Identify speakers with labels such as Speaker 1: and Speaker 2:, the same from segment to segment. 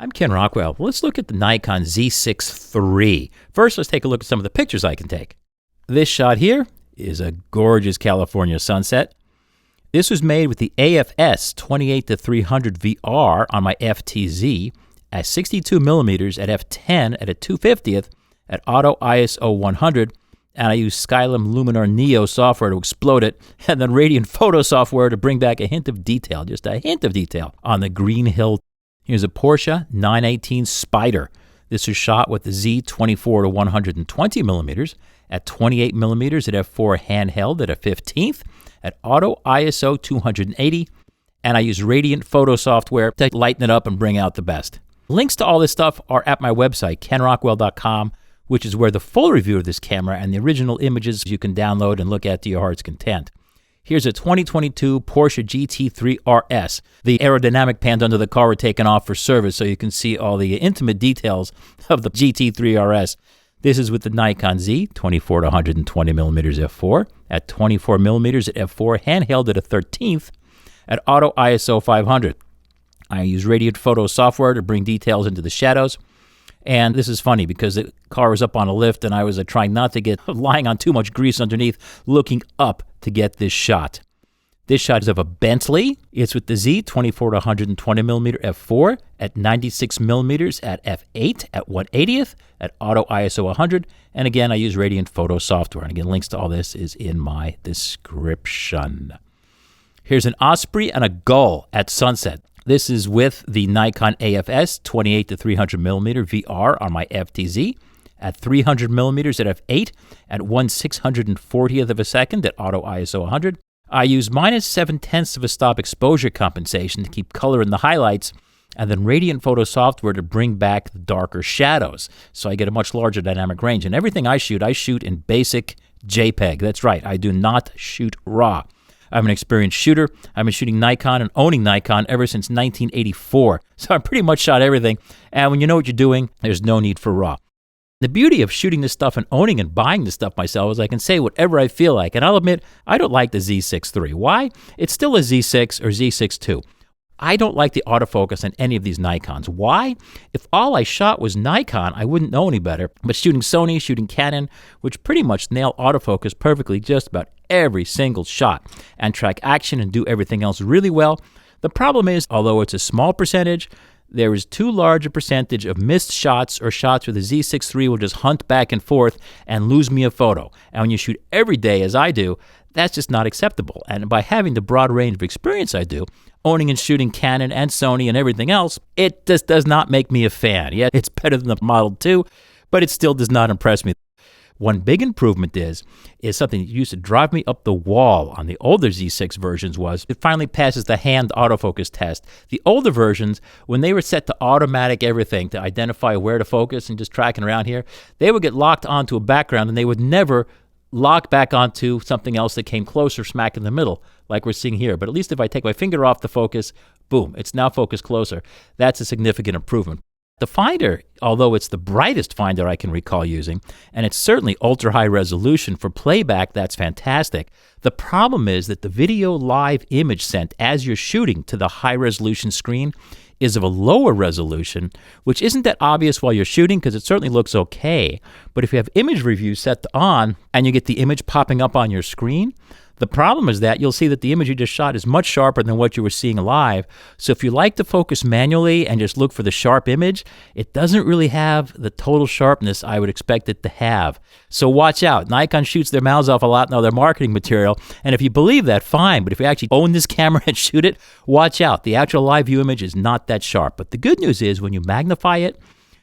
Speaker 1: I'm Ken Rockwell. Let's look at the Nikon Z6 III. First, let's take a look at some of the pictures I can take. This shot here is a gorgeous California sunset. This was made with the AFS 28-300 VR on my FTZ at 62 millimeters at f10 at a 250th at auto ISO 100, and I used Skylum Luminar Neo software to explode it, and then Radiant Photo software to bring back a hint of detail, just a hint of detail, on the Green Hill. Here's a Porsche 918 Spyder. This is shot with the Z 24-120 millimeters at 28 millimeters at f4 handheld at a 15th at auto ISO 280, and I use Radiant Photo software to lighten it up and bring out the best. Links to all this stuff are at my website, kenrockwell.com, which is where the full review of this camera and the original images you can download and look at to your heart's content. Here's a 2022 Porsche GT3 RS. The aerodynamic pans under the car were taken off for service so you can see all the intimate details of the GT3 RS. This is with the Nikon Z 24-120 millimeters f4 at 24 millimeters at f4 handheld at a 13th at auto ISO 500. I use Radiant Photo software to bring details into the shadows. And this is funny because the car was up on a lift and I was trying not to get lying on too much grease underneath, looking up to get this shot. This shot is of a Bentley. It's with the Z 24-120 millimeter f4 at 96 millimeters at f8 at 1/80th at auto ISO 100. And again, I use Radiant Photo software. And again, links to all this is in my description. Here's an Osprey and a gull at sunset. This is with the Nikon AFS 28-300 millimeter VR on my FTZ at 300 millimeters at f8 at 1/640th of a second at auto ISO 100. I use -7/10 of a stop exposure compensation to keep color in the highlights, and then Radiant Photo software to bring back the darker shadows, so I get a much larger dynamic range. And everything I shoot in basic JPEG. That's right, I do not shoot RAW. I'm an experienced shooter. I've been shooting Nikon and owning Nikon ever since 1984. So I pretty much shot everything. And when you know what you're doing, there's no need for RAW. The beauty of shooting this stuff and owning and buying this stuff myself is I can say whatever I feel like. And I'll admit, I don't like the Z6 III. Why? It's still a Z6 or Z6 II. I don't like the autofocus on any of these Nikons. Why? If all I shot was Nikon, I wouldn't know any better. But shooting Sony, shooting Canon, which pretty much nail autofocus perfectly just about every single shot and track action and do everything else really well. The problem is, although it's a small percentage, there is too large a percentage of missed shots or shots where the Z6 III will just hunt back and forth and lose me a photo. And when you shoot every day as I do, that's just not acceptable. And by having the broad range of experience I do, owning and shooting Canon and Sony and everything else, it just does not make me a fan. Yeah, it's better than the Model 2, but it still does not impress me. One big improvement is something that used to drive me up the wall on the older Z6 versions was it finally passes the hand autofocus test. The older versions, when they were set to automatic everything to identify where to focus and just tracking around here, they would get locked onto a background and they would never lock back onto something else that came closer smack in the middle, like we're seeing here. But at least if I take my finger off the focus, boom, it's now focused closer. That's a significant improvement. The finder, although it's the brightest finder I can recall using, and it's certainly ultra-high resolution for playback, that's fantastic. The problem is that the video live image sent as you're shooting to the high-resolution screen is of a lower resolution, which isn't that obvious while you're shooting because it certainly looks okay. But if you have image review set to on and you get the image popping up on your screen, the problem is that you'll see that the image you just shot is much sharper than what you were seeing live. So if you like to focus manually and just look for the sharp image, it doesn't really have the total sharpness I would expect it to have. So watch out. Nikon shoots their mouths off a lot in all their marketing material. And if you believe that, fine. But if you actually own this camera and shoot it, watch out. The actual live view image is not that sharp. But the good news is when you magnify it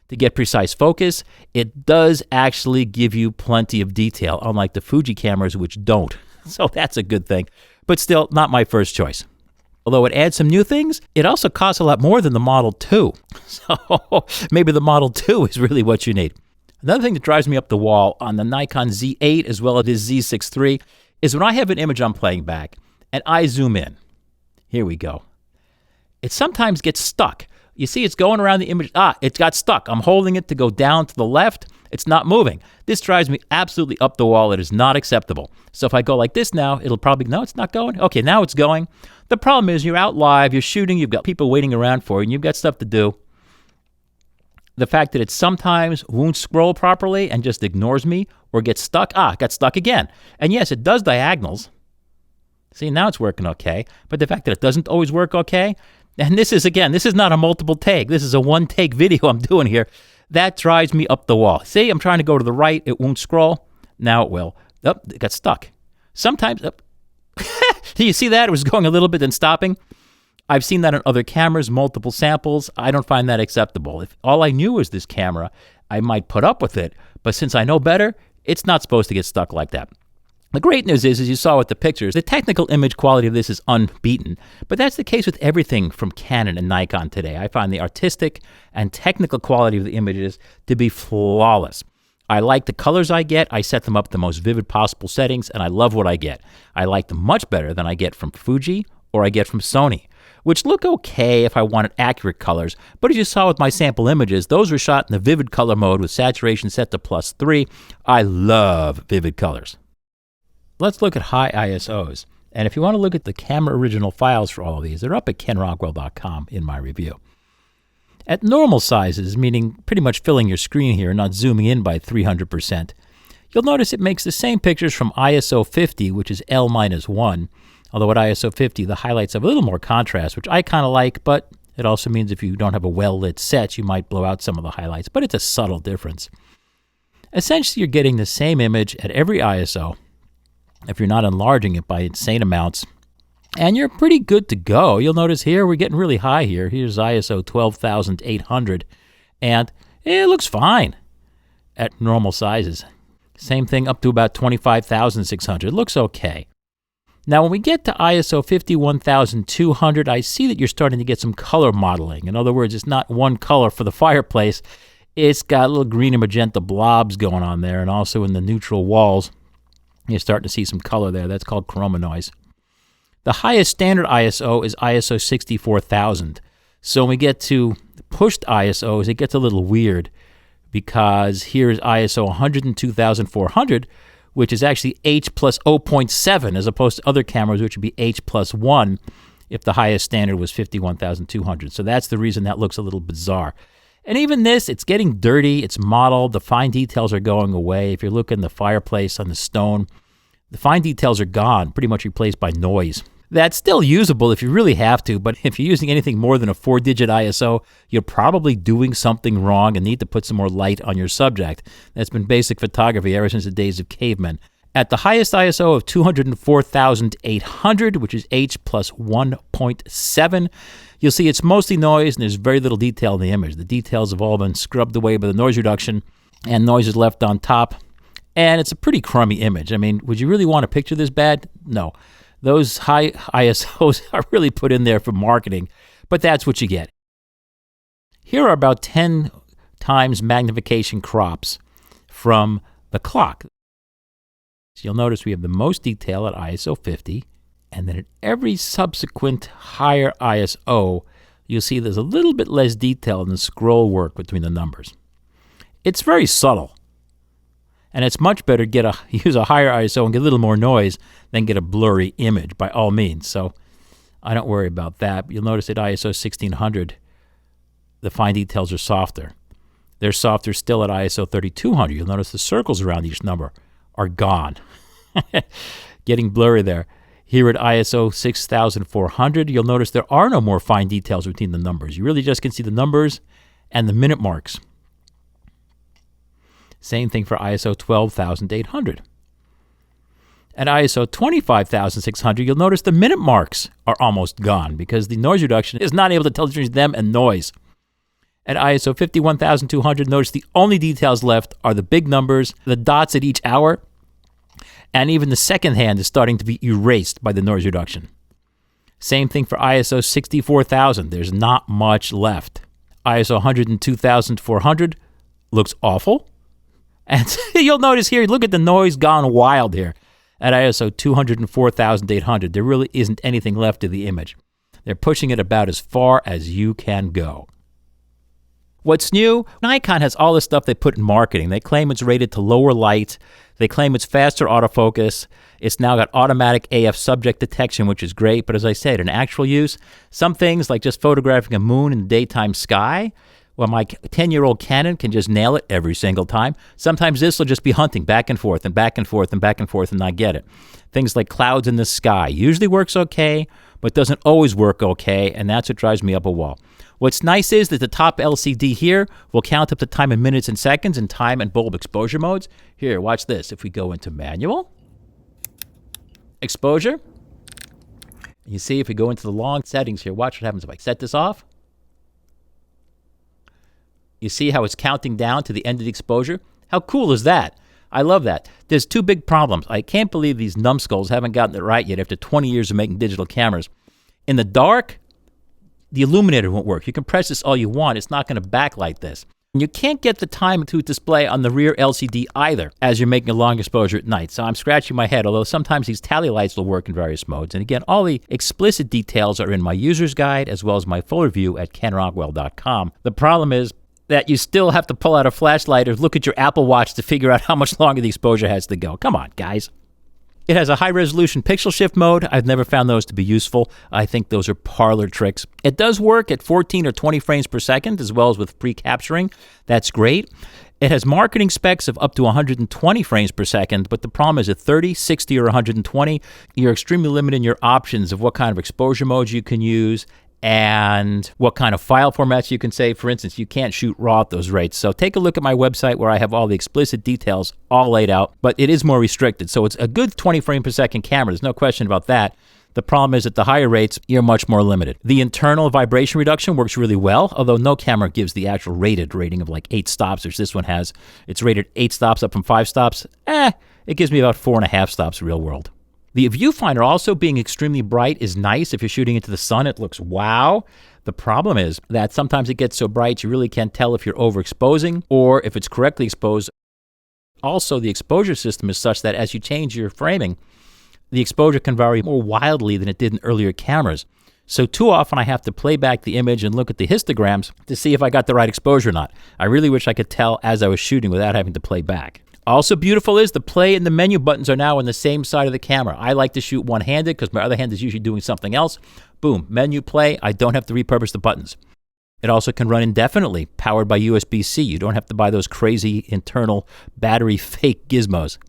Speaker 1: to get precise focus, it does actually give you plenty of detail, unlike the Fuji cameras, which don't. So that's a good thing, but still not my first choice. Although it adds some new things, it also costs a lot more than the Model 2. So maybe the Model 2 is really what you need. Another thing that drives me up the wall on the Nikon Z8 as well as the Z6 III is when I have an image I'm playing back and I zoom in. Here we go. It sometimes gets stuck. You see it's going around the image. It got stuck. I'm holding it to go down to the left. It's not moving. This drives me absolutely up the wall. It is not acceptable. So if I go like this now, it'll probably, no, it's not going. Okay, now it's going. The problem is you're out live, you're shooting, you've got people waiting around for you, and you've got stuff to do. The fact that it sometimes won't scroll properly and just ignores me or gets stuck. Got stuck again. And yes, it does diagonals. See, now it's working okay. But the fact that it doesn't always work okay, and this is not a multiple take. This is a one take video I'm doing here. That drives me up the wall. See, I'm trying to go to the right. It won't scroll. Now it will. It got stuck. Sometimes, do you see that? It was going a little bit and stopping. I've seen that on other cameras, multiple samples. I don't find that acceptable. If all I knew was this camera, I might put up with it. But since I know better, it's not supposed to get stuck like that. The great news is, as you saw with the pictures, the technical image quality of this is unbeaten. But that's the case with everything from Canon and Nikon today. I find the artistic and technical quality of the images to be flawless. I like the colors I get. I set them up the most vivid possible settings, and I love what I get. I like them much better than I get from Fuji or I get from Sony, which look okay if I wanted accurate colors. But as you saw with my sample images, those were shot in the vivid color mode with saturation set to +3. I love vivid colors. Let's look at high ISOs. And if you want to look at the camera original files for all of these, they're up at kenrockwell.com in my review. At normal sizes, meaning pretty much filling your screen here, not zooming in by 300%, you'll notice it makes the same pictures from ISO 50, which is L-1, although at ISO 50, the highlights have a little more contrast, which I kind of like, but it also means if you don't have a well-lit set, you might blow out some of the highlights, but it's a subtle difference. Essentially, you're getting the same image at every ISO, if you're not enlarging it by insane amounts, and you're pretty good to go. You'll notice here, we're getting really high here. Here's ISO 12,800, and it looks fine at normal sizes. Same thing up to about 25,600. It looks okay. Now, when we get to ISO 51,200, I see that you're starting to get some color modeling. In other words, it's not one color for the fireplace. It's got little green and magenta blobs going on there, and also in the neutral walls, you're starting to see some color there. That's called chroma noise. The highest standard ISO is ISO 64,000. So when we get to pushed ISOs, it gets a little weird because here's ISO 102,400, which is actually H plus 0.7 as opposed to other cameras, which would be H plus 1 if the highest standard was 51,200. So that's the reason that looks a little bizarre. And even this, it's getting dirty, it's mottled, the fine details are going away. If you're looking at the fireplace on the stone, the fine details are gone, pretty much replaced by noise. That's still usable if you really have to, but if you're using anything more than a 4-digit ISO, you're probably doing something wrong and need to put some more light on your subject. That's been basic photography ever since the days of cavemen. At the highest ISO of 204,800, which is H plus 1.7, you'll see it's mostly noise and there's very little detail in the image. The details have all been scrubbed away by the noise reduction and noise is left on top. And it's a pretty crummy image. I mean, would you really want to picture this bad? No. Those high ISOs are really put in there for marketing, but that's what you get. Here are about 10 times magnification crops from the clock. So you'll notice we have the most detail at ISO 50, and then at every subsequent higher ISO, you'll see there's a little bit less detail in the scroll work between the numbers. It's very subtle. And it's much better to use a higher ISO and get a little more noise than get a blurry image, by all means. So I don't worry about that. You'll notice at ISO 1600, the fine details are softer. They're softer still at ISO 3200. You'll notice the circles around each number are gone. Getting blurry there. Here at ISO 6400, you'll notice there are no more fine details between the numbers. You really just can see the numbers and the minute marks. Same thing for ISO 12,800. At ISO 25,600, you'll notice the minute marks are almost gone because the noise reduction is not able to tell between them and noise. At ISO 51,200, notice the only details left are the big numbers, the dots at each hour, and even the second hand is starting to be erased by the noise reduction. Same thing for ISO 64,000. There's not much left. ISO 102,400 looks awful. And you'll notice here, look at the noise gone wild here. At ISO 204,800, there really isn't anything left of the image. They're pushing it about as far as you can go. What's new? Nikon has all this stuff they put in marketing. They claim it's rated to lower light. They claim it's faster autofocus. It's now got automatic AF subject detection, which is great. But as I said, in actual use, some things like just photographing a moon in the daytime sky, Well, my 10-year-old Canon can just nail it every single time. Sometimes this will just be hunting back and forth and back and forth and back and forth and not get it. Things like clouds in the sky usually works okay, but doesn't always work okay, and that's what drives me up a wall. What's nice is that the top LCD here will count up the time in minutes and seconds and time and bulb exposure modes. Here, watch this. If we go into manual, exposure, you see if we go into the long settings here, watch what happens if I set this off. You see how it's counting down to the end of the exposure? How cool is that? I love that. There's two big problems. I can't believe these numbskulls haven't gotten it right yet after 20 years of making digital cameras. In the dark, the illuminator won't work. You can press this all you want. It's not going to backlight this. And you can't get the time to display on the rear LCD either as you're making a long exposure at night. So I'm scratching my head, although sometimes these tally lights will work in various modes. And again, all the explicit details are in my user's guide as well as my full review at kenrockwell.com. The problem is that you still have to pull out a flashlight or look at your Apple Watch to figure out how much longer the exposure has to go. Come on, guys. It has a high-resolution pixel shift mode. I've never found those to be useful. I think those are parlor tricks. It does work at 14 or 20 frames per second, as well as with pre-capturing. That's great. It has marketing specs of up to 120 frames per second, but the problem is at 30, 60, or 120, you're extremely limited in your options of what kind of exposure modes you can use and what kind of file formats you can save. For instance, you can't shoot RAW at those rates. So take a look at my website where I have all the explicit details all laid out, but it is more restricted. So it's a good 20 frame per second camera. There's no question about that. The problem is at the higher rates, you're much more limited. The internal vibration reduction works really well, although no camera gives the actual rated rating of like 8 stops, which this one has. It's rated 8 stops up from 5 stops. It gives me about 4.5 stops real world. The viewfinder also being extremely bright is nice. If you're shooting into the sun, it looks wow. The problem is that sometimes it gets so bright you really can't tell if you're overexposing or if it's correctly exposed. Also, the exposure system is such that as you change your framing, the exposure can vary more wildly than it did in earlier cameras. So too often I have to play back the image and look at the histograms to see if I got the right exposure or not. I really wish I could tell as I was shooting without having to play back. Also beautiful is the play and the menu buttons are now on the same side of the camera. I like to shoot one-handed because my other hand is usually doing something else. Boom, menu play. I don't have to repurpose the buttons. It also can run indefinitely, powered by USB-C. You don't have to buy those crazy internal battery fake gizmos.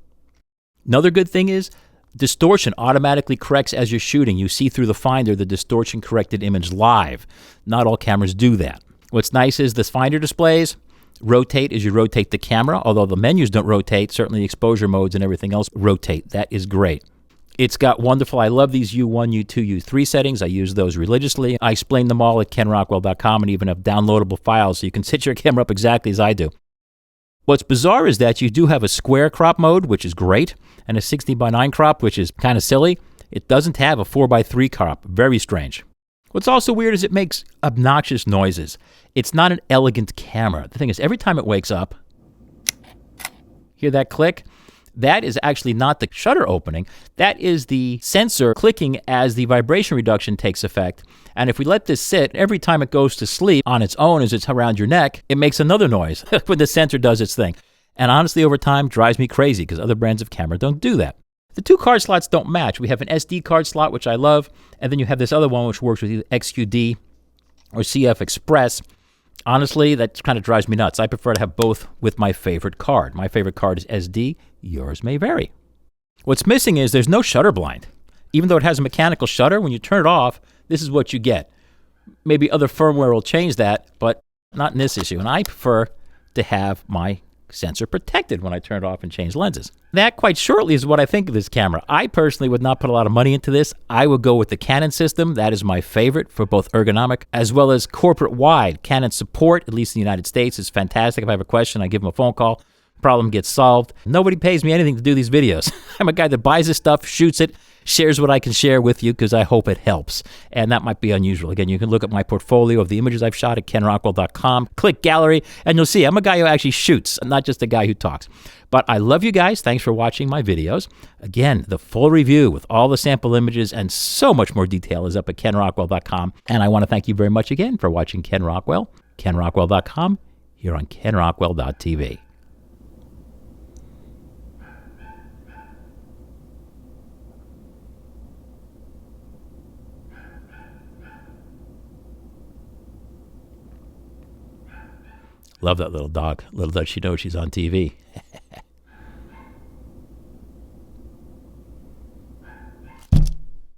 Speaker 1: Another good thing is distortion automatically corrects as you're shooting. You see through the finder the distortion corrected image live. Not all cameras do that. What's nice is this finder displays rotate as you rotate the camera, although the menus don't rotate. Certainly the exposure modes and everything else rotate. That is great. It's got wonderful, I love these U1, U2, U3 settings. I use those religiously. I explain them all at kenrockwell.com and even have downloadable files so you can set your camera up exactly as I do. What's bizarre is that you do have a square crop mode, which is great, and a 16:9 crop, which is kind of silly. It doesn't have a 4:3 crop. Very strange. What's also weird is it makes obnoxious noises. It's not an elegant camera. The thing is, every time it wakes up, hear that click? That is actually not the shutter opening. That is the sensor clicking as the vibration reduction takes effect. And if we let this sit, every time it goes to sleep on its own as it's around your neck, it makes another noise when the sensor does its thing. And honestly, over time, drives me crazy because other brands of camera don't do that. The two card slots don't match. We have an SD card slot, which I love, and then you have this other one which works with either XQD or CF Express. Honestly, that kind of drives me nuts. I prefer to have both with my favorite card. My favorite card is SD. Yours may vary. What's missing is there's no shutter blind. Even though it has a mechanical shutter, when you turn it off, this is what you get. Maybe other firmware will change that, but not in this issue. And I prefer to have my sensor protected when I turn it off and change lenses. That quite shortly is what I think of this camera. I personally would not put a lot of money into this. I would go with the Canon system. That is my favorite for both ergonomic as well as corporate wide. Canon support, at least in the United States, is fantastic. If I have a question, I give them a phone call. Problem gets solved. Nobody pays me anything to do these videos. I'm a guy that buys this stuff, shoots it, shares what I can share with you because I hope it helps. And that might be unusual. Again, you can look at my portfolio of the images I've shot at kenrockwell.com. Click gallery, and you'll see I'm a guy who actually shoots, not just a guy who talks. But I love you guys. Thanks for watching my videos. Again, the full review with all the sample images and so much more detail is up at kenrockwell.com. And I want to thank you very much again for watching Ken Rockwell, kenrockwell.com, here on kenrockwell.tv. Love that little dog. Little does she know she's on TV.